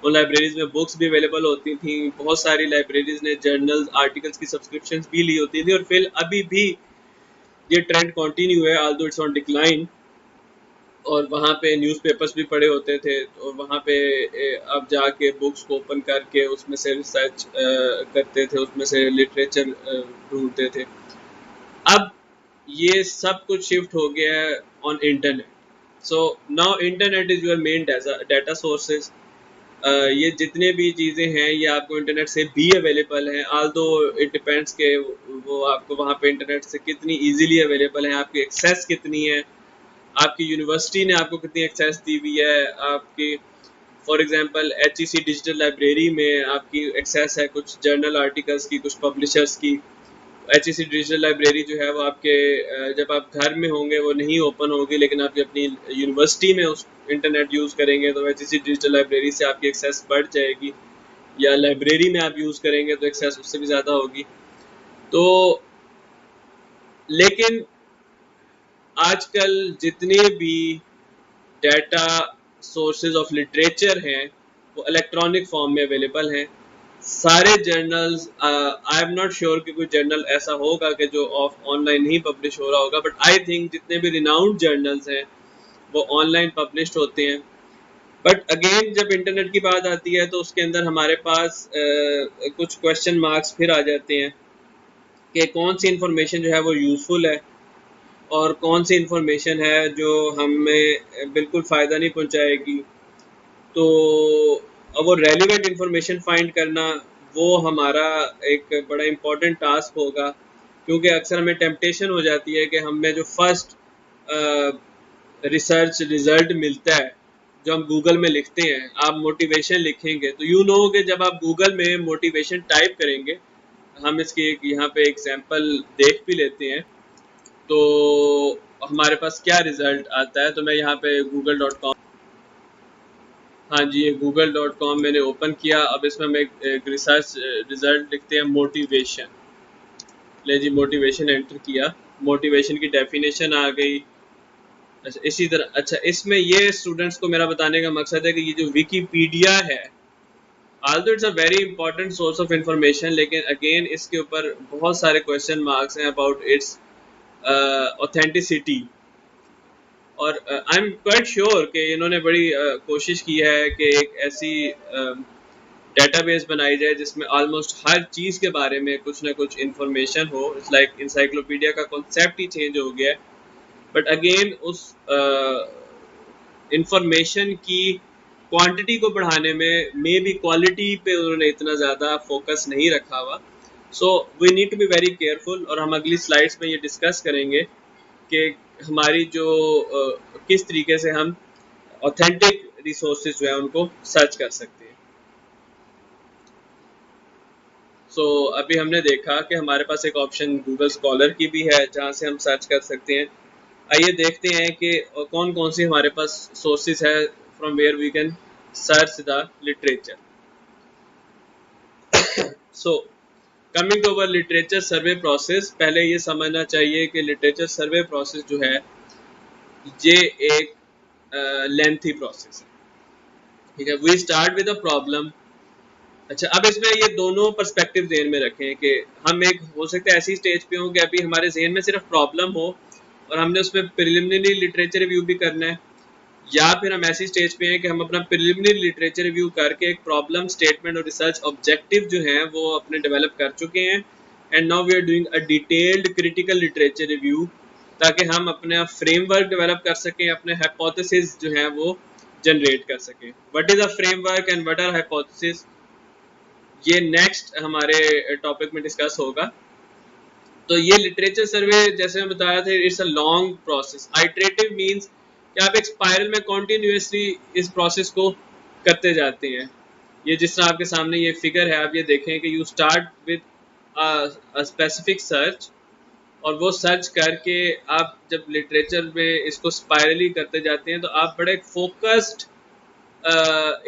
उन लाइब्रेरीज में बुक्स भी अवेलेबल होती थी। बहुत सारी लाइब्रेरीज ने जर्नल्स, आर्टिकल्स की सब्सक्रिप्शंस भी ली होती थी, और फिर अभी भी ये ट्रेंड कंटिन्यू है, ऑल्दो इट्स ऑन डिक्लाइन। और वहाँ पे न्यूज़पेपर्स भी पढ़े होते थे, और वहाँ पे अब जाके बुक्स को ओपन करके उसमें से रिसर्च करते थे, उसमें से लिटरेचर ढूंढते थे। अब ये सब कुछ शिफ्ट हो गया है on internet. So now internet is your main data sources. ये जितने भी चीज़ें हैं ये आपको इंटरनेट से भी अवेलेबल हैं, आल्दो इट डिपेंड्स के वो आपको वहाँ पे इंटरनेट से कितनी इजीली अवेलेबल है, आपकी एक्सेस कितनी है, आपकी यूनिवर्सिटी ने आपको कितनी एक्सेस दी हुई है। आपकी for example HEC digital library में आपकी एक्सेस है कुछ जर्नल आर्टिकल्स की, कुछ पब्लिशर्स की। HEC डिजिटल लाइब्रेरी जो है वो आपके जब आप घर में होंगे वो नहीं ओपन होगी, लेकिन आप अपनी यूनिवर्सिटी में उस इंटरनेट यूज़ करेंगे तो HEC डिजिटल लाइब्रेरी से आपकी एक्सेस बढ़ जाएगी, या लाइब्रेरी में आप यूज़ करेंगे तो एक्सेस उससे भी ज़्यादा होगी। तो लेकिन आजकल जितने भी डाटा सोर्सेज ऑफ लिटरेचर हैं वो इलेक्ट्रॉनिक फॉर्म में अवेलेबल हैं। सारे journals, I am not sure कि कोई जर्नल ऐसा होगा कि जो ऑफ ऑनलाइन नहीं पब्लिश हो रहा होगा, बट आई थिंक जितने भी रिनाउंड जर्नल्स हैं वो ऑनलाइन पब्लिश्ड होते हैं। बट अगेन जब इंटरनेट की बात आती है तो उसके अंदर हमारे पास कुछ क्वेश्चन मार्क्स फिर आ जाते हैं कि कौन सी इंफॉर्मेशन जो है वो यूज़फुल है और कौन सी इंफॉर्मेशन है जो हमें बिल्कुल फ़ायदा नहीं पहुंचाएगी। तो अब वो रेलिवेंट इंफॉर्मेशन फाइंड करना वो हमारा एक बड़ा इम्पोर्टेंट टास्क होगा, क्योंकि अक्सर हमें टेम्पटेशन हो जाती है कि हमें जो फर्स्ट रिसर्च रिजल्ट मिलता है जो हम गूगल में लिखते हैं, आप मोटिवेशन लिखेंगे तो यू नो कि जब आप गूगल में मोटिवेशन टाइप करेंगे, हम इसकी एक यहाँ पे एग्जांपल देख भी लेते हैं, तो हमारे पास क्या रिजल्ट आता है। तो मैं यहाँ पे google.com, हाँ जी, ये google.com मैंने ओपन किया। अब इसमें हम एक रिसर्च रिजल्ट लिखते हैं, मोटिवेशन। ले जी, मोटिवेशन एंटर किया, मोटिवेशन की डेफिनेशन आ गई। अच्छा, इसी तरह, अच्छा, इसमें ये स्टूडेंट्स को मेरा बताने का मकसद है कि ये जो विकीपीडिया है, although it's a very important source of information, लेकिन अगेन इसके ऊपर बहुत सारे क्वेश्चन मार्क्स हैं अबाउट इट्स ऑथेंटिसिटी। और आई एम क्वाइट श्योर कि इन्होंने बड़ी कोशिश की है कि एक ऐसी डेटाबेस बनाई जाए जिसमें ऑलमोस्ट हर चीज़ के बारे में कुछ ना कुछ इंफॉर्मेशन हो। इट्स लाइक इंसाइक्लोपीडिया का कॉन्सेप्ट ही चेंज हो गया है, बट अगेन उस इंफॉर्मेशन की क्वांटिटी को बढ़ाने में मे बी क्वालिटी पे उन्होंने इतना ज़्यादा फोकस नहीं रखा हुआ। So we need to be very careful, और हम अगली स्लाइड्स में ये डिस्कस करेंगे कि हमारी जो किस तरीके से हम ऑथेंटिक रिसोर्सेज जो है उनको सर्च कर सकते हैं। सो अभी हमने देखा कि हमारे पास एक ऑप्शन गूगल स्कॉलर की भी है जहाँ से हम सर्च कर सकते हैं। आइए देखते हैं कि कौन कौन सी हमारे पास सोर्सेज है from where we can search the literature. So coming to our literature survey process, पहले ये समझना चाहिए कि लिटरेचर सर्वे प्रोसेस जो है ये एक लेंथी प्रोसेस है, ठीक है। We start with a problem. अच्छा, अब इसमें ये दोनों पर्सपेक्टिव ध्यान में रखें कि हम एक हो सकता है ऐसी स्टेज पे हों कि अभी हमारे जहन में सिर्फ प्रॉब्लम हो और हमने उसमें प्रिलिमिनरी लिटरेचर रिव्यू भी करना है, या फिर हम ऐसी स्टेज पे हैं कि हम अपना प्रिलिमिनरी लिटरेचर रिव्यू करके एक प्रॉब्लम स्टेटमेंट और रिसर्च ऑब्जेक्टिव जो हैं वो अपने डेवलप कर चुके हैं, and now we are doing a detailed critical literature review, ताकि हम अपना फ्रेमवर्क डेवलप कर सकें, अपने हाइपोथेसिस जो हैं वो जनरेट कर सकें। What is a framework and what are hypothesis, ये नेक्स्ट हमारे टॉपिक में डिस्कस होगा। तो ये लिटरेचर सर्वे जैसे मैं बता रहा था, it's a long process. Iterative means कि आप एक स्पाइरल में कॉन्टिन्यूसली इस प्रोसेस को करते जाते हैं। ये जिस तरह आपके सामने ये फिगर है, आप ये देखें कि you start with a specific search, और वो सर्च करके आप जब लिटरेचर में इसको स्पाइरली करते जाते हैं तो आप बड़े फोकस्ड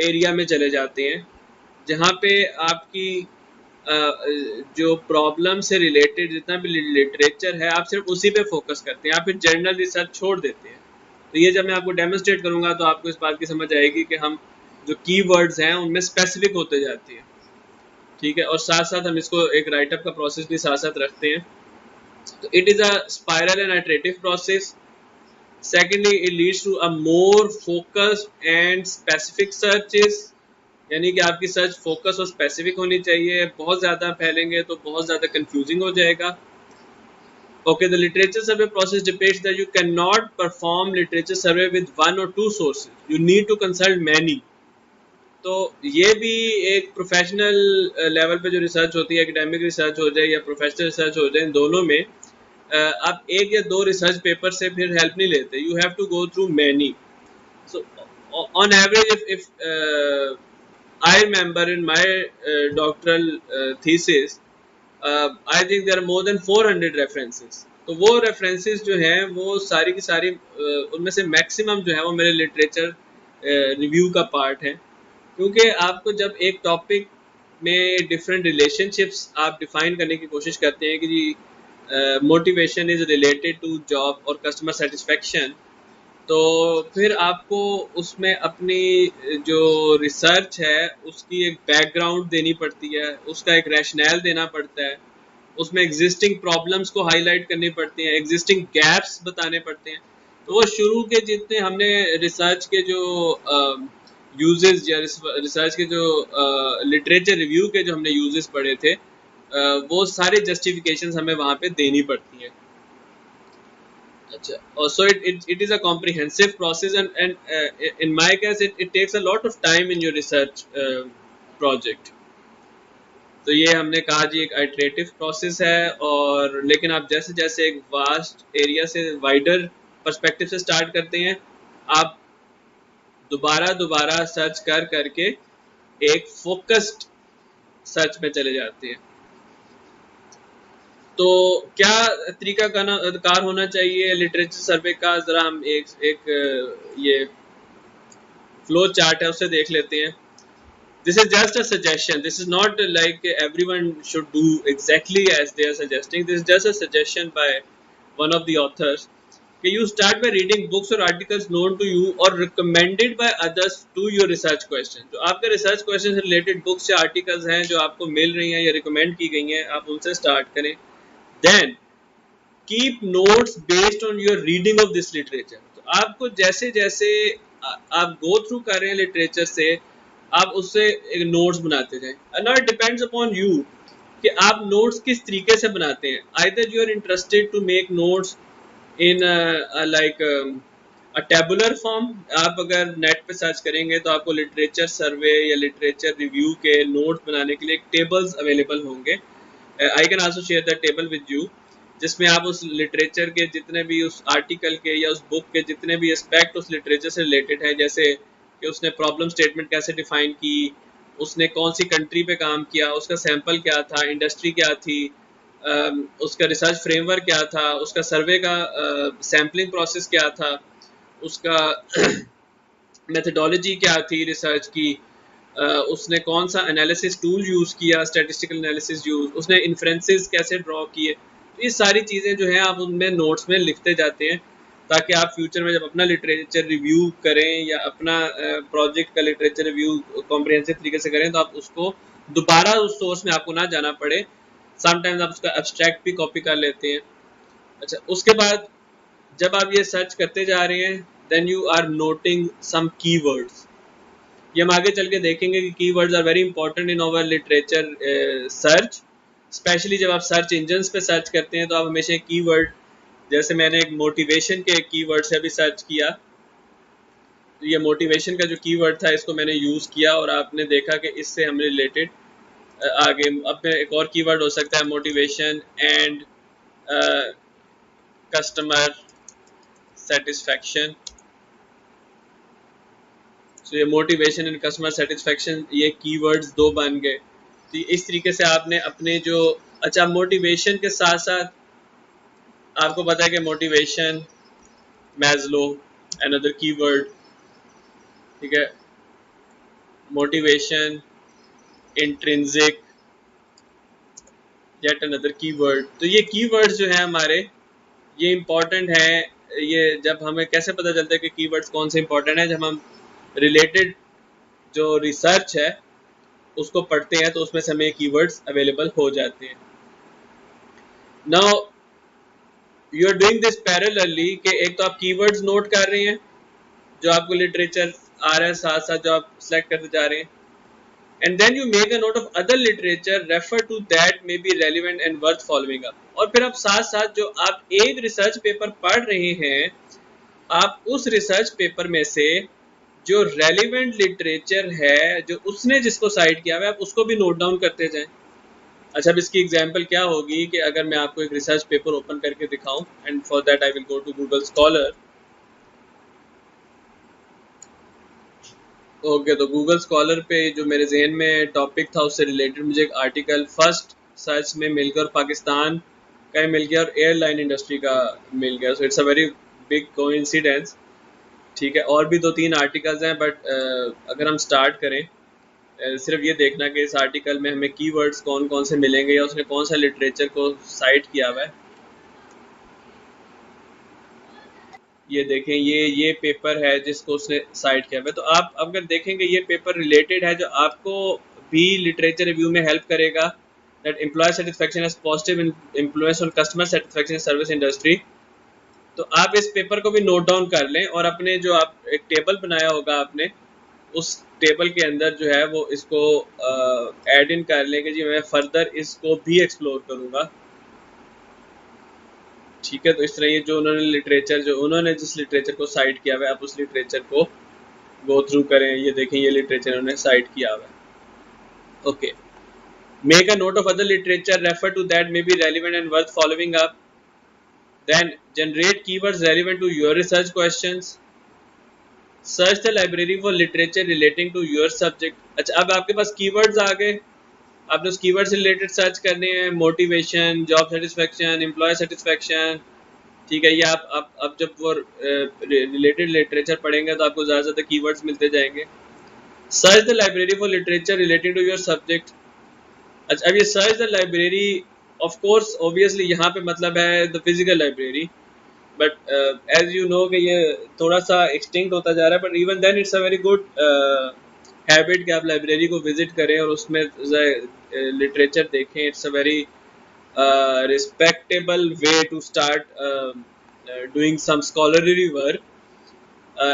एरिया में चले जाते हैं, जहाँ पे आपकी जो प्रॉब्लम से रिलेटेड जितना भी लिटरेचर है आप सिर्फ उसी पे फोकस करते हैं, आप फिर जर्नल रिसर्च छोड़ देते हैं। तो ये जब मैं आपको डेमोन्स्ट्रेट करूंगा तो आपको इस बात की समझ आएगी कि हम जो कीवर्ड्स हैं उनमें स्पेसिफिक होते जाते हैं, ठीक है। और साथ साथ हम इसको एक राइटअप का प्रोसेस भी साथ साथ रखते हैं। तो it is a spiral and iterative process. Secondly, it leads to a more focused and specific searches, यानी कि आपकी सर्च फोकस और स्पेसिफिक होनी चाहिए। बहुत ज़्यादा फैलेंगे तो बहुत ज़्यादा कंफ्यूजिंग हो जाएगा। Okay, the literature survey process depends that you can not perform literature survey with one और two sources, you need to consult many. तो ये भी एक प्रोफेशनल लेवल पे जो रिसर्च होती है, एकेडमिक रिसर्च हो जाए या प्रोफेशनल रिसर्च हो जाए, इन दोनों में आप एक या दो रिसर्च पेपर से फिर हेल्प नहीं लेते, you have to go through many. So on average, if I remember in my doctoral thesis, I think there are more than 400 references. तो वो references जो हैं वो सारी की सारी उनमें से मैक्सिमम जो है वो मेरे लिटरेचर रिव्यू का पार्ट है, क्योंकि आपको जब एक टॉपिक में डिफरेंट रिलेशनशिप्स आप डिफाइन करने की कोशिश करते हैं कि जी motivation is related to job और कस्टमर सेटिस्फेक्शन, तो फिर आपको उसमें अपनी जो रिसर्च है उसकी एक बैकग्राउंड देनी पड़ती है, उसका एक रैशनल देना पड़ता है, उसमें एग्जिस्टिंग प्रॉब्लम्स को हाईलाइट करनी पड़ती हैं, एग्जिस्टिंग गैप्स बताने पड़ते हैं। तो वो शुरू के जितने हमने रिसर्च के जो यूजेस या रिसर्च के जो लिटरेचर रिव्यू के जो हमने यूजेस पढ़े थे, वो सारे जस्टिफिकेशंस हमें वहाँ पे देनी पड़ती हैं। Achha. So it is a comprehensive process, and in my case it takes a lot of time in your research project. तो ये हमने कहा जी एक आइटरेटिव प्रोसेस है, और लेकिन आप जैसे जैसे एक वास्ट एरिया से वाइडर पर्सपेक्टिव से स्टार्ट करते हैं, आप दोबारा दोबारा सर्च कर करके एक फोकस्ड सर्च में चले जाते हैं। तो क्या तरीका कार होना चाहिए लिटरेचर सर्वे का, जरा हम एक ये फ्लो चार्ट है उसे देख लेते हैं। This is just a suggestion, this is not like everyone should do exactly as they are suggesting, this is just a suggestion by one of the authors कि you start by reading books or articles known to you or recommended by others to your research question। तो आपके research question से related books या articles हैं जो आपको मिल रही हैं या रिकमेंड की गई हैं, आप उनसे स्टार्ट करें। Then keep notes based on your reading of this literature. तो आपको जैसे जैसे आप गो थ्रू कर रहे हैं लिटरेचर से, आप उससे एक नोट्स बनाते जाएं। Now it depends upon you कि आप नोट्स किस तरीके से बनाते हैं। Either you are interested to make notes in like a tabular form, आप अगर नेट पे सर्च करेंगे तो आपको लिटरेचर सर्वे या लिटरेचर रिव्यू के नोट्स बनाने के लिए टेबल्स अवेलेबल होंगे। I can also share the table with you, जिसमें आप उस लिटरेचर के जितने भी उस आर्टिकल के या उस बुक के जितने भी एस्पेक्ट उस लिटरेचर से रिलेटेड है, जैसे कि उसने प्रॉब्लम स्टेटमेंट कैसे डिफाइन की, उसने कौन सी कंट्री पे काम किया, उसका सैंपल क्या था, इंडस्ट्री क्या थी, उसका रिसर्च फ्रेमवर्क क्या था, उसका सर्वे का सैम्पलिंग प्रोसेस क्या था, उसका मेथडोलॉजी क्या थी रिसर्च की, उसने कौन सा एनालिसिस टूल यूज़ किया, स्टैटिस्टिकल एनालिसिस यूज़, उसने इन्फ्रेंसेस कैसे ड्रॉ किए। तो ये सारी चीज़ें जो हैं आप उनमें नोट्स में लिखते जाते हैं, ताकि आप फ्यूचर में जब अपना लिटरेचर रिव्यू करें या अपना प्रोजेक्ट का लिटरेचर रिव्यू कॉम्प्रिहेंसिव तरीके से करें तो आप उसको दोबारा उस सोर्स में आपको ना जाना पड़े। समटाइम्स आप उसका एब्स्ट्रैक्ट भी कॉपी कर लेते हैं। अच्छा, उसके बाद जब आप ये सर्च करते जा रहे हैं, then you are noting some keywords. ये हम आगे चल के देखेंगे कि keywords are very important in our literature search. Specially जब आप सर्च इंजन्स पे सर्च करते हैं तो आप हमेशा कीवर्ड, जैसे मैंने एक मोटिवेशन के कीवर्ड से अभी सर्च किया, तो ये मोटिवेशन का जो कीवर्ड था इसको मैंने यूज़ किया और आपने देखा कि इससे हम रिलेटेड आगे अब एक और कीवर्ड हो सकता है मोटिवेशन एंड कस्टमर सेटिस्फैक्शन। तो ये मोटिवेशन एंड कस्टमर सेटिस्फैक्शन, ये कीवर्ड्स दो बन गए। तो इस तरीके से आपने अपने जो, अच्छा मोटिवेशन के साथ साथ आपको पता है कि मोटिवेशन, मैस्लो अनदर कीवर्ड, ठीक है, motivation, intrinsic yet another keyword. तो ये कीवर्ड्स जो है हमारे, ये इंपॉर्टेंट हैं। ये जब हमें कैसे पता चलता है कि कीवर्ड्स कौन से इंपॉर्टेंट है, जब हम रिलेटेड जो रिसर्च है उसको पढ़ते हैं तो उसमें से हमें कीवर्ड्स अवेलेबल हो जाते हैं। Now you are doing this parallelly कि एक तो आप कीवर्ड्स नोट कर रहे हैं जो आपको लिटरेचर आ रहा है, साथ साथ जो आप सेलेक्ट करते जा रहे हैं, and then you make a note of other literature refer to that may be relevant and worth following up। और फिर आप साथ साथ जो आप एक रिसर्च पेपर पढ़ रहे हैं, आप उस रिसर्च पेपर में से जो रेलिवेंट लिटरेचर है जो उसने जिसको साइट किया है आप उसको भी नोट डाउन करते जाएं। अच्छा, अब इसकी एग्जांपल क्या होगी कि अगर मैं आपको एक रिसर्च पेपर ओपन करके दिखाऊं, and for that I will go to Google Scholar. Okay, तो गूगल स्कॉलर पे जो मेरे जहन में टॉपिक था उससे रिलेटेड मुझे एक आर्टिकल फर्स्ट सर्च में मिल गया और पाकिस्तान का मिल गया और एयरलाइन इंडस्ट्री का मिल गया। So it's a very big coincidence. ठीक है, और भी दो तीन आर्टिकल्स हैं, बट अगर हम स्टार्ट करें, सिर्फ ये देखना कि इस आर्टिकल में हमें कीवर्ड्स कौन कौन से मिलेंगे या उसने कौन सा लिटरेचर को साइट किया हुआ है। ये देखें, ये पेपर है जिसको उसने साइट किया है। तो आप अगर देखेंगे ये पेपर रिलेटेड है जो आपको भी लिटरेचर रिव्यू में हेल्प करेगा, that employ satisfaction has positive influence on customer satisfaction in service industry. तो आप इस पेपर को भी नोट डाउन कर लें और अपने जो आप एक टेबल बनाया होगा आपने, उस टेबल के अंदर जो है वो इसको ऐड इन कर लें कि जी मैं फर्दर इसको भी एक्सप्लोर करूँगा। ठीक है, तो इस तरह ये जो उन्होंने लिटरेचर, जो उन्होंने जिस लिटरेचर को साइट किया हुआ है आप उस लिटरेचर को गो थ्रू करें। ये देखें, ये लिटरेचर उन्होंने साइट किया हुआ है। Okay, make a note of other literature refer to that may be relevant and worth following up. Then generate keywords relevant to your research questions. Search the library for literature relating to your subject. अच्छा, अब आपके पास keywords आ गए, आपने उस keyword से related search करने हैं, motivation, job satisfaction, employ satisfaction. ठीक है, ये आप अब जब वो रिलेटेड लिटरेचर पढ़ेंगे तो आपको ज़्यादा से ज़्यादा कीवर्ड्स मिलते जाएंगे। Search the library for literature relating to your subject. अच्छा, अब ये search the library, of course obviously यहाँ पे मतलब है the physical library, but as you know कि ये थोड़ा सा एक्सटिंक्ट होता जा रहा है, but even then it's a very good habit कि आप लाइब्रेरी को विजिट करें और उसमें लिटरेचर देखें। It's a very respectable way to start doing some scholarly work,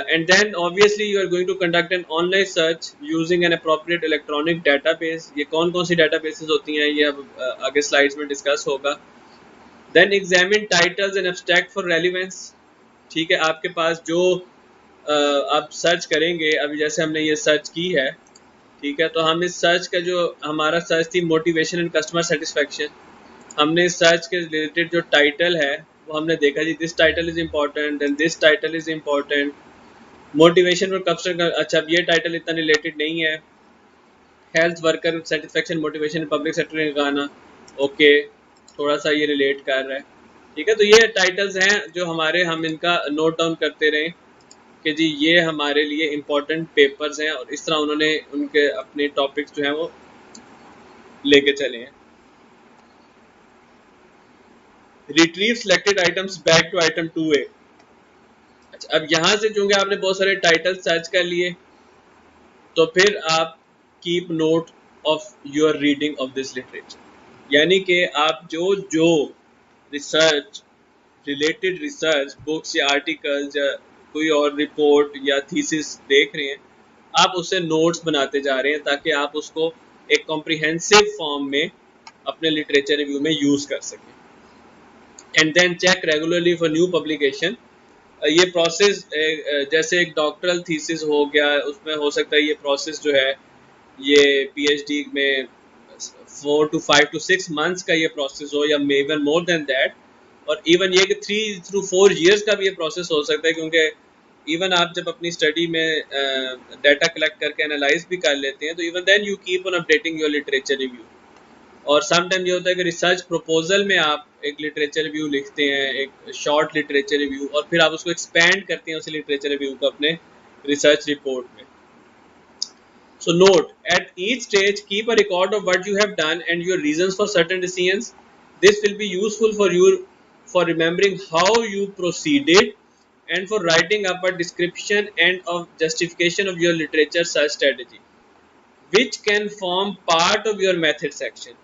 and then obviously you are going to conduct an online search using an appropriate electronic database। ये कौन कौन सी databases होती हैं ये अब आगे slides में discuss होगा। then examine titles and abstract for relevance। ठीक है, आपके पास जो आप सर्च करेंगे, अभी जैसे हमने ये सर्च की है, ठीक है, तो हम इस सर्च का जो हमारा सर्च थी मोटिवेशन एंड कस्टमर सेटिस्फैक्शन, हमने इस सर्च के रिलेटेड जो टाइटल है वो हमने देखा जी this title is important, then this title is important. Motivation और कस्टमर, अच्छा अब ये टाइटल इतना रिलेटेड नहीं है। Health worker satisfaction motivation public sector का गाना, ओके, थोड़ा सा ये रिलेट कर रहा है। ठीक है, तो ये टाइटल्स हैं जो हमारे, हम इनका नोट डाउन करते रहें। कि जी ये हमारे लिए इम्पोर्टेंट पेपर्स हैं, और इस तरह उन्होंने उनके अपने टॉपिक्स जो हैं वो लेके चले हैं। Retrieve selected items back to item 2A। अच्छा, अब यहाँ से चूंकि आपने बहुत सारे टाइटल सर्च कर लिए, तो फिर आप keep note of your reading of this literature, यानी कि आप जो जो रिसर्च रिलेटेड रिसर्च बुक्स या आर्टिकल्स या कोई और रिपोर्ट या थीसिस देख रहे हैं, आप उससे नोट्स बनाते जा रहे हैं ताकि आप उसको एक कॉम्प्रिहेंसिव फॉर्म में अपने लिटरेचर रिव्यू में यूज़ कर सकें। And then check regularly for new publication. ये प्रोसेस जैसे एक डॉक्टरल थीसिस हो गया, उसमें हो सकता है ये प्रोसेस जो है ये पीएचडी में 4 to 5 to 6 मंथ्स का ये प्रोसेस हो, या इवन मोर देन दैट, और इवन ये कि 3 to 4 years का भी ये प्रोसेस हो सकता है, क्योंकि इवन आप जब अपनी स्टडी में डाटा कलेक्ट करके एनालाइज भी कर लेते हैं, तो even then you keep on updating your literature review. और समटाइम ये होता है कि रिसर्च प्रपोजल में आप एक लिटरेचर रिव्यू लिखते हैं, एक शॉर्ट लिटरेचर रिव्यू, और फिर आप उसको एक्सपैंड करते हैं उस लिटरेचर रिव्यू को अपने रिसर्च रिपोर्ट में। So note, at each stage, keep a record of what you have done and your reasons for certain decisions. This will be useful for you for remembering how you proceeded and for writing up a description and of justification of your literature search strategy, which can form part of your method section.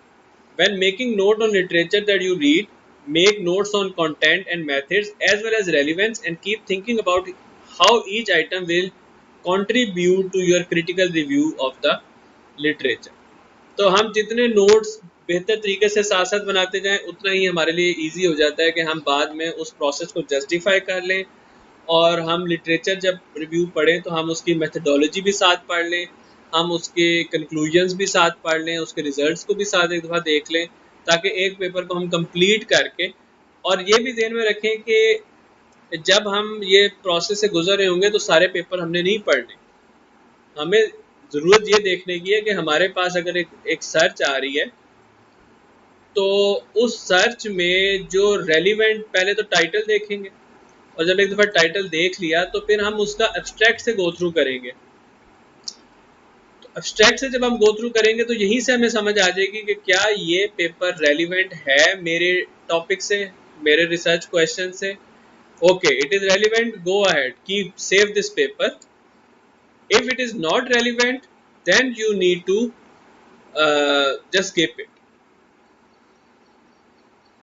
When making note on literature that you read, make notes on content and methods as well as relevance, and keep thinking about how each item will contribute to your critical review of the literature. तो हम जितने notes बेहतर तरीके से साथ साथ बनाते जाएं, उतना ही हमारे लिए इजी हो जाता है कि हम बाद में उस प्रोसेस को जस्टिफाई कर लें, और हम लिटरेचर जब रिव्यू पढ़ें तो हम उसकी मेथडोलॉजी भी साथ पढ़ लें, हम उसके कंक्लूजन्स भी साथ पढ़ लें, उसके रिजल्ट्स को भी साथ एक दफ़ा देख लें, ताकि एक पेपर को हम कंप्लीट करके, और ये भी ध्यान में रखें कि जब हम ये प्रोसेस से गुजर रहे होंगे तो सारे पेपर हमने नहीं पढ़ने। हमें ज़रूरत ये देखने की है कि हमारे पास अगर एक सर्च आ रही है, तो उस सर्च में जो रेलिवेंट, पहले तो टाइटल देखेंगे, और जब एक दफ़ा टाइटल देख लिया तो फिर हम उसका एब्स्ट्रैक्ट से गो थ्रू करेंगे। तो एब्स्ट्रैक्ट से जब हम गो थ्रू करेंगे तो यहीं से हमें समझ आ जाएगी कि क्या ये पेपर रेलिवेंट है मेरे टॉपिक से, मेरे रिसर्च क्वेश्चन से। Okay, it is relevant, go ahead, keep save this paper. If it is not relevant, then you need to just skip it.